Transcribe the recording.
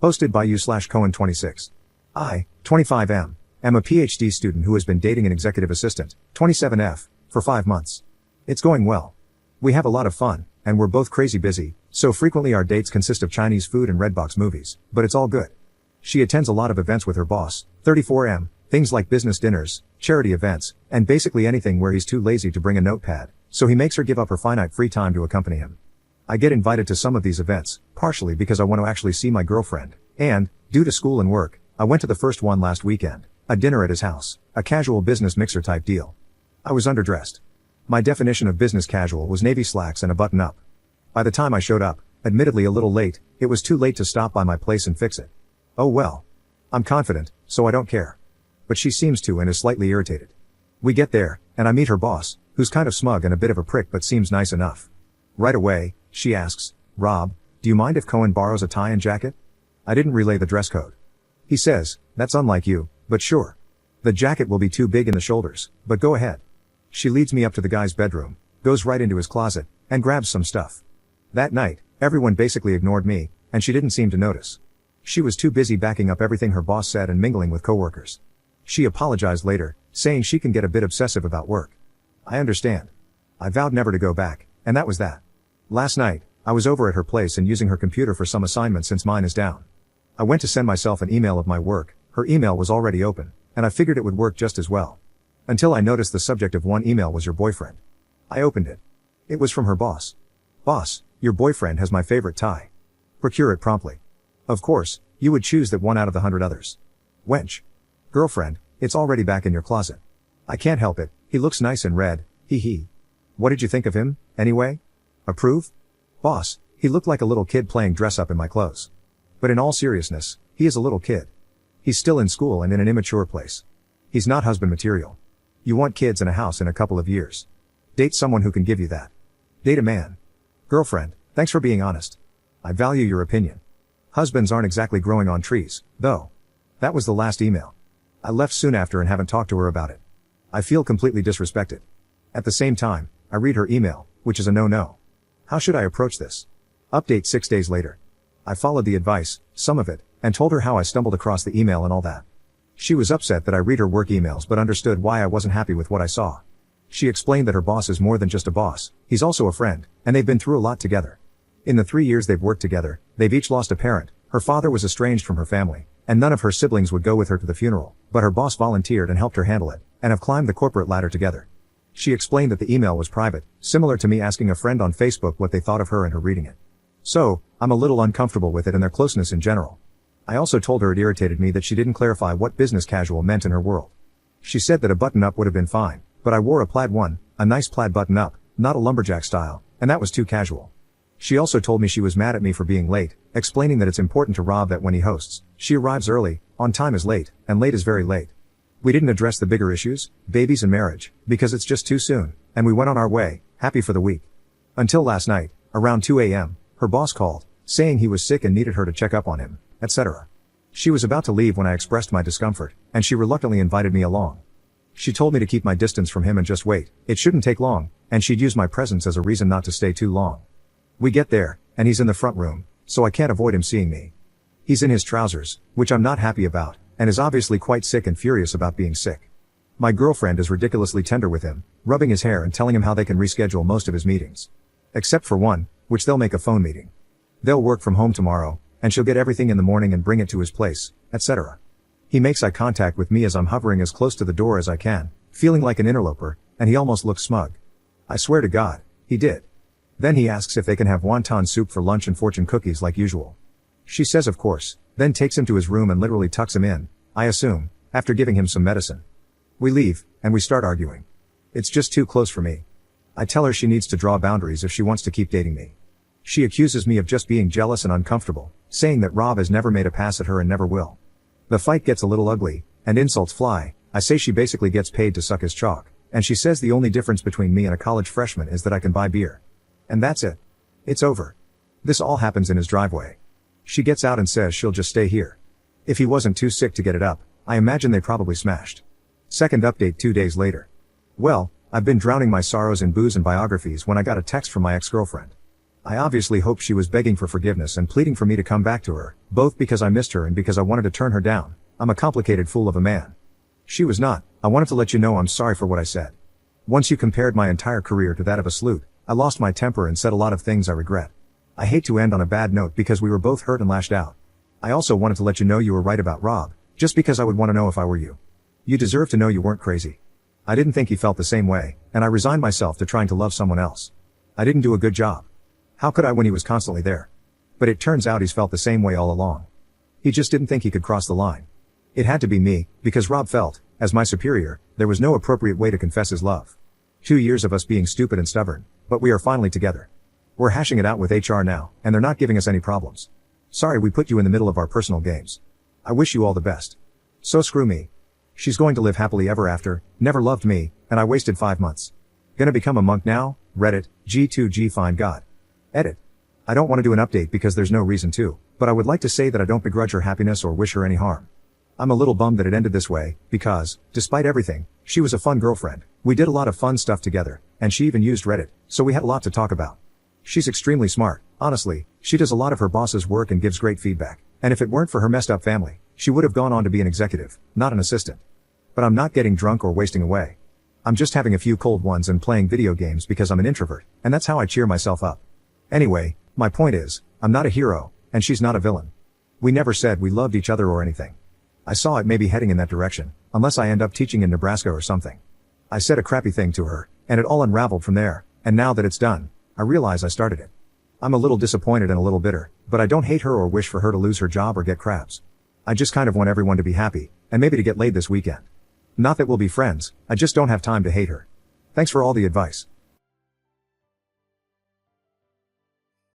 Hosted by you/Cohen26. I, 25M, am a PhD student who has been dating an executive assistant, 27F, for 5 months. It's going well. We have a lot of fun, and we're both crazy busy, so frequently our dates consist of Chinese food and Redbox movies, but it's all good. She attends a lot of events with her boss, 34M, things like business dinners, charity events, and basically anything where he's too lazy to bring a notepad, so he makes her give up her finite free time to accompany him. I get invited to some of these events, partially because I want to actually see my girlfriend, and, due to school and work, I went to the first one last weekend, a dinner at his house, a casual business mixer type deal. I was underdressed. My definition of business casual was navy slacks and a button-up. By the time I showed up, admittedly a little late, it was too late to stop by my place and fix it. Oh well. I'm confident, so I don't care. But she seems to and is slightly irritated. We get there, and I meet her boss, who's kind of smug and a bit of a prick but seems nice enough. Right away, she asks, "Rob, do you mind if Cohen borrows a tie and jacket?" I didn't relay the dress code. He says, "That's unlike you, but sure. The jacket will be too big in the shoulders, but go ahead." She leads me up to the guy's bedroom, goes right into his closet, and grabs some stuff. That night, everyone basically ignored me, and she didn't seem to notice. She was too busy backing up everything her boss said and mingling with coworkers. She apologized later, saying she can get a bit obsessive about work. I understand. I vowed never to go back, and that was that. Last night, I was over at her place and using her computer for some assignment since mine is down. I went to send myself an email of my work, her email was already open, and I figured it would work just as well. Until I noticed the subject of one email was your boyfriend. I opened it. It was from her boss. "Boss, your boyfriend has my favorite tie. Procure it promptly. Of course, you would choose that one out of the 100 others. Wench. Girlfriend, it's already back in your closet. I can't help it, he looks nice in red, hee hee. What did you think of him, anyway? Approve? Boss, he looked like a little kid playing dress up in my clothes. But in all seriousness, he is a little kid. He's still in school and in an immature place. He's not husband material. You want kids and a house in a couple of years. Date someone who can give you that. Date a man. Girlfriend, thanks for being honest. I value your opinion. Husbands aren't exactly growing on trees, though." That was the last email. I left soon after and haven't talked to her about it. I feel completely disrespected. At the same time, I read her email, which is a no-no. How should I approach this? Update 6 days later. I followed the advice, some of it, and told her how I stumbled across the email and all that. She was upset that I read her work emails but understood why I wasn't happy with what I saw. She explained that her boss is more than just a boss, he's also a friend, and they've been through a lot together. In the 3 years they've worked together, they've each lost a parent, her father was estranged from her family, and none of her siblings would go with her to the funeral, but her boss volunteered and helped her handle it, and have climbed the corporate ladder together. She explained that the email was private, similar to me asking a friend on Facebook what they thought of her and her reading it. So, I'm a little uncomfortable with it and their closeness in general. I also told her it irritated me that she didn't clarify what business casual meant in her world. She said that a button-up would have been fine, but I wore a plaid one, a nice plaid button-up, not a lumberjack style, and that was too casual. She also told me she was mad at me for being late, explaining that it's important to Rob that when he hosts, she arrives early, on time is late, and late is very late. We didn't address the bigger issues, babies and marriage, because it's just too soon, and we went on our way, happy for the week. Until last night, around 2 a.m., her boss called, saying he was sick and needed her to check up on him, etc. She was about to leave when I expressed my discomfort, and she reluctantly invited me along. She told me to keep my distance from him and just wait, it shouldn't take long, and she'd use my presence as a reason not to stay too long. We get there, and he's in the front room, so I can't avoid him seeing me. He's in his trousers, which I'm not happy about, and is obviously quite sick and furious about being sick. My girlfriend is ridiculously tender with him, rubbing his hair and telling him how they can reschedule most of his meetings. Except for one, which they'll make a phone meeting. They'll work from home tomorrow, and she'll get everything in the morning and bring it to his place, etc. He makes eye contact with me as I'm hovering as close to the door as I can, feeling like an interloper, and he almost looks smug. I swear to God, he did. Then he asks if they can have wonton soup for lunch and fortune cookies like usual. She says of course, then takes him to his room and literally tucks him in, I assume, after giving him some medicine. We leave, and we start arguing. It's just too close for me. I tell her she needs to draw boundaries if she wants to keep dating me. She accuses me of just being jealous and uncomfortable, saying that Rob has never made a pass at her and never will. The fight gets a little ugly, and insults fly. I say she basically gets paid to suck his chalk, and she says the only difference between me and a college freshman is that I can buy beer. And that's it. It's over. This all happens in his driveway. She gets out and says she'll just stay here. If he wasn't too sick to get it up, I imagine they probably smashed. Second update 2 days later. Well, I've been drowning my sorrows in booze and biographies when I got a text from my ex-girlfriend. I obviously hoped she was begging for forgiveness and pleading for me to come back to her, both because I missed her and because I wanted to turn her down. I'm a complicated fool of a man. She was not. I wanted to let you know I'm sorry for what I said. Once you compared my entire career to that of a sleuth, I lost my temper and said a lot of things I regret. I hate to end on a bad note because we were both hurt and lashed out. I also wanted to let you know you were right about Rob, just because I would want to know if I were you. You deserve to know you weren't crazy. I didn't think he felt the same way, and I resigned myself to trying to love someone else. I didn't do a good job. How could I when he was constantly there? But it turns out he's felt the same way all along. He just didn't think he could cross the line. It had to be me, because Rob felt, as my superior, there was no appropriate way to confess his love. 2 years of us being stupid and stubborn, but we are finally together. We're hashing it out with HR now, and they're not giving us any problems. Sorry we put you in the middle of our personal games. I wish you all the best. So screw me. She's going to live happily ever after, never loved me, and I wasted 5 months. Gonna become a monk now? Reddit, G2G find God. Edit. I don't want to do an update because there's no reason to, but I would like to say that I don't begrudge her happiness or wish her any harm. I'm a little bummed that it ended this way, because, despite everything, she was a fun girlfriend. We did a lot of fun stuff together, and she even used Reddit, so we had a lot to talk about. She's extremely smart, honestly, she does a lot of her boss's work and gives great feedback, and if it weren't for her messed up family, she would have gone on to be an executive, not an assistant. But I'm not getting drunk or wasting away. I'm just having a few cold ones and playing video games because I'm an introvert, and that's how I cheer myself up. Anyway, my point is, I'm not a hero, and she's not a villain. We never said we loved each other or anything. I saw it maybe heading in that direction, unless I end up teaching in Nebraska or something. I said a crappy thing to her, and it all unraveled from there, and now that it's done, I realize I started it. I'm a little disappointed and a little bitter, but I don't hate her or wish for her to lose her job or get crabs. I just kind of want everyone to be happy, and maybe to get laid this weekend. Not that we'll be friends, I just don't have time to hate her. Thanks for all the advice.